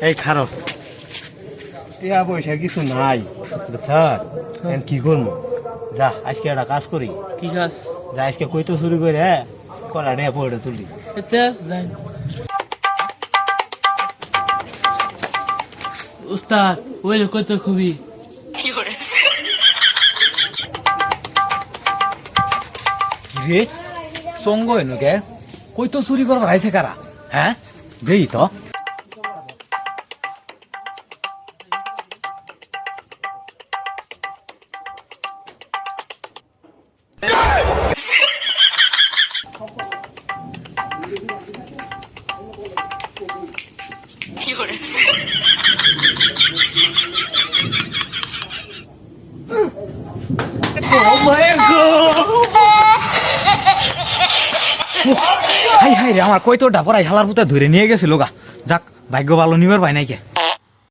এই খারাপ টিয়া পয়সা কিছু নাই বুঝছা কি করবো যা আজকে একটা কাজ করি কি কাজ? যা আজকে কই তো চুরি করে কলা ডে পড়ে তুলি এটা যাই উস্তাদ ওই কত খুবই কিরে সঙ্গ এনুকে কই তো চুরি করবার আইছে কারা হ্যাঁ দেই তো হাই হাই রে আমার কই তো ডাপড়াই হালার পুতে ধরে নিয়ে গেছে লোগা যাক ভাগ্য ভালো নিবার পাই নাই কে